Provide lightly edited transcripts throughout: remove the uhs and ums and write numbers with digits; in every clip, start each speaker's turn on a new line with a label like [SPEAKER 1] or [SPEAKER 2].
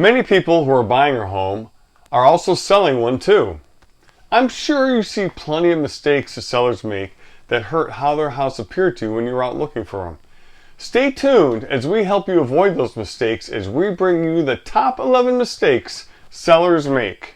[SPEAKER 1] Many people who are buying a home are also selling one too. I'm sure you see plenty of mistakes the sellers make that hurt how their house appeared to you when you're out looking for them. Stay tuned as we help you avoid those mistakes as we bring you the top 11 mistakes sellers make.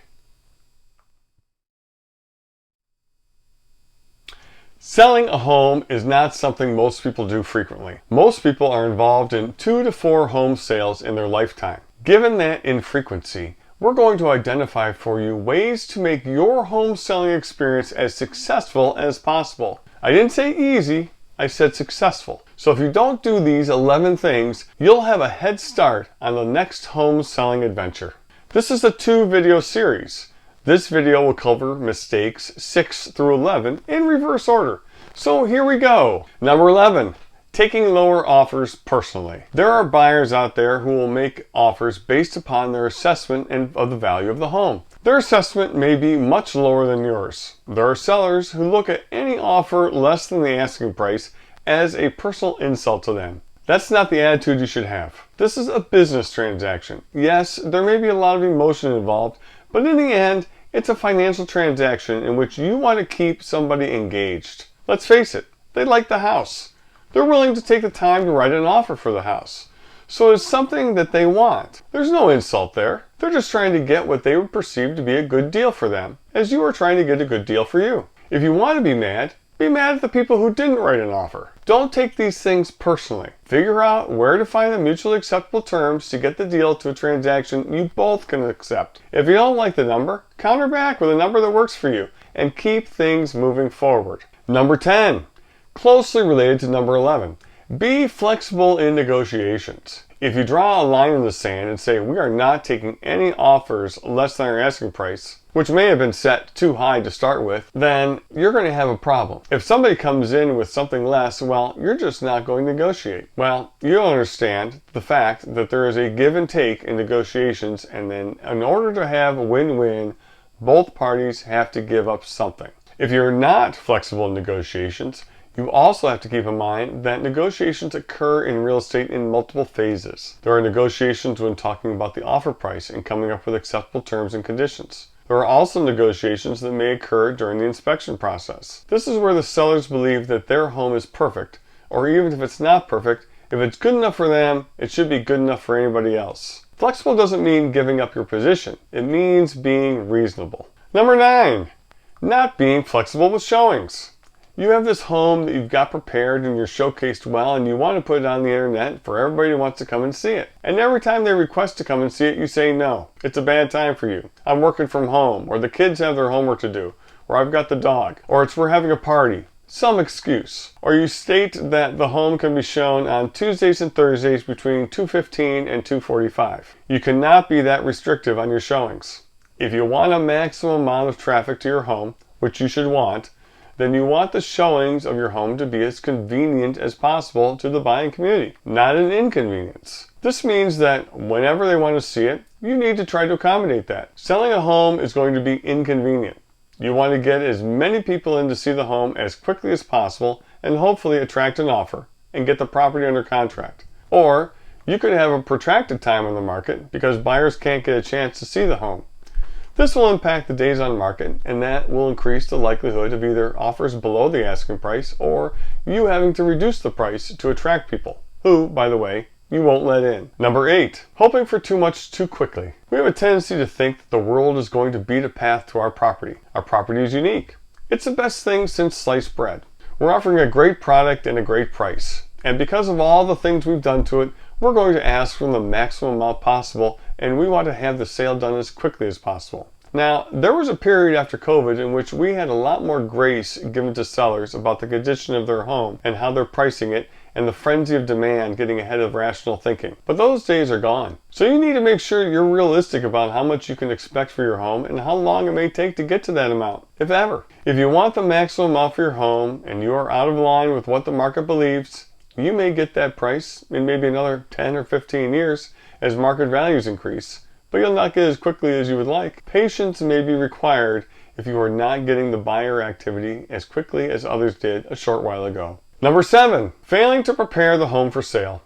[SPEAKER 1] Selling a home is not something most people do frequently. Most people are involved in 2 to 4 home sales in their lifetime. Given that infrequency, we're going to identify for you ways to make your home selling experience as successful as possible. I didn't say easy, I said successful. So if you don't do these 11 things, you'll have a head start on the next home selling adventure. This is a 2-video series. This video will cover mistakes 6 through 11 in reverse order. So here we go. Number 11, taking lower offers personally. There are buyers out there who will make offers based upon their assessment of the value of the home. Their assessment may be much lower than yours. There are sellers who look at any offer less than the asking price as a personal insult to them. That's not the attitude you should have. This is a business transaction. Yes, there may be a lot of emotion involved, but in the end, it's a financial transaction in which you want to keep somebody engaged. Let's face it, they like the house. They're willing to take the time to write an offer for the house. So it's something that they want. There's no insult there. They're just trying to get what they would perceive to be a good deal for them, as you are trying to get a good deal for you. If you want to be mad at the people who didn't write an offer. Don't take these things personally. Figure out where to find the mutually acceptable terms to get the deal to a transaction you both can accept. If you don't like the number, counter back with a number that works for you and keep things moving forward. Number 10, closely related to number 11, be flexible in negotiations. If you draw a line in the sand and say we are not taking any offers less than our asking price, which may have been set too high to start with, then you're going to have a problem. If somebody comes in with something less, well, you're just not going to negotiate. Well, you don't understand the fact that there is a give and take in negotiations, and then in order to have a win-win, both parties have to give up something. If you're not flexible in negotiations, you also have to keep in mind that negotiations occur in real estate in multiple phases. There are negotiations when talking about the offer price and coming up with acceptable terms and conditions. There are also negotiations that may occur during the inspection process. This is where the sellers believe that their home is perfect, or even if it's not perfect, if it's good enough for them, it should be good enough for anybody else. Flexible doesn't mean giving up your position. It means being reasonable. Number 9, not being flexible with showings. You have this home that you've got prepared and you're showcased well, and you want to put it on the internet for everybody who wants to come and see it. And every time they request to come and see it, you say no. It's a bad time for you. I'm working from home, or the kids have their homework to do, or I've got the dog, or we're having a party. Some excuse. Or you state that the home can be shown on Tuesdays and Thursdays between 2:15 and 2:45. You cannot be that restrictive on your showings. If you want a maximum amount of traffic to your home, which you should want, then you want the showings of your home to be as convenient as possible to the buying community, not an inconvenience. This means that whenever they want to see it, you need to try to accommodate that. Selling a home is going to be inconvenient. You want to get as many people in to see the home as quickly as possible and hopefully attract an offer and get the property under contract. Or you could have a protracted time on the market because buyers can't get a chance to see the home. This will impact the days on market, and that will increase the likelihood of either offers below the asking price or you having to reduce the price to attract people, who, by the way, you won't let in. Number 8, hoping for too much too quickly. We have a tendency to think that the world is going to beat a path to our property. Our property is unique. It's the best thing since sliced bread. We're offering a great product and a great price. And because of all the things we've done to it, we're going to ask for the maximum amount possible, and we want to have the sale done as quickly as possible. Now, there was a period after COVID in which we had a lot more grace given to sellers about the condition of their home and how they're pricing it, and the frenzy of demand getting ahead of rational thinking. But those days are gone. So you need to make sure you're realistic about how much you can expect for your home and how long it may take to get to that amount, if ever. If you want the maximum amount for your home and you are out of line with what the market believes, you may get that price in maybe another 10 or 15 years as market values increase, but you'll not get as quickly as you would like. Patience may be required if you are not getting the buyer activity as quickly as others did a short while ago. Number 7, failing to prepare the home for sale.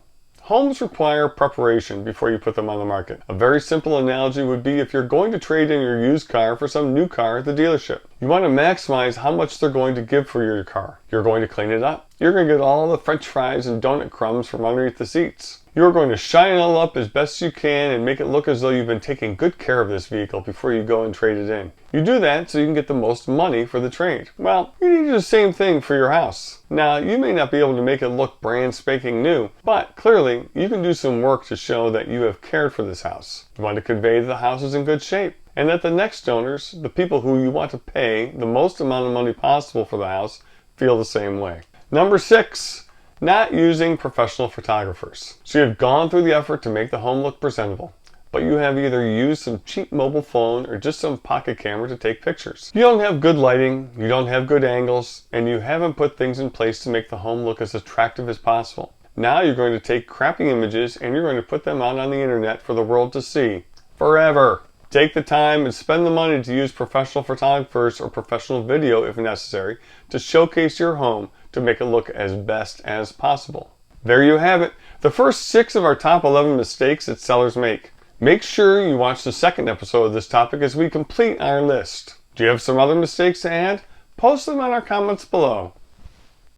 [SPEAKER 1] Homes require preparation before you put them on the market. A very simple analogy would be if you're going to trade in your used car for some new car at the dealership. You want to maximize how much they're going to give for your car. You're going to clean it up. You're going to get all the french fries and donut crumbs from underneath the seats. You're going to shine it all up as best you can and make it look as though you've been taking good care of this vehicle before you go and trade it in. You do that so you can get the most money for the trade. Well, you need to do the same thing for your house. Now, you may not be able to make it look brand spanking new, but clearly you can do some work to show that you have cared for this house. You want to convey that the house is in good shape, and that the next owners, the people who you want to pay the most amount of money possible for the house, feel the same way. Number 6. Not using professional photographers. So you've gone through the effort to make the home look presentable, but you have either used some cheap mobile phone or just some pocket camera to take pictures. You don't have good lighting, you don't have good angles, and you haven't put things in place to make the home look as attractive as possible. Now you're going to take crappy images and you're going to put them out on the internet for the world to see. Forever. Take the time and spend the money to use professional photographers or professional video if necessary to showcase your home to make it look as best as possible. There you have it, the first 6 of our top 11 mistakes that sellers make. Make sure you watch the second episode of this topic as we complete our list. Do you have some other mistakes to add? Post them on our comments below.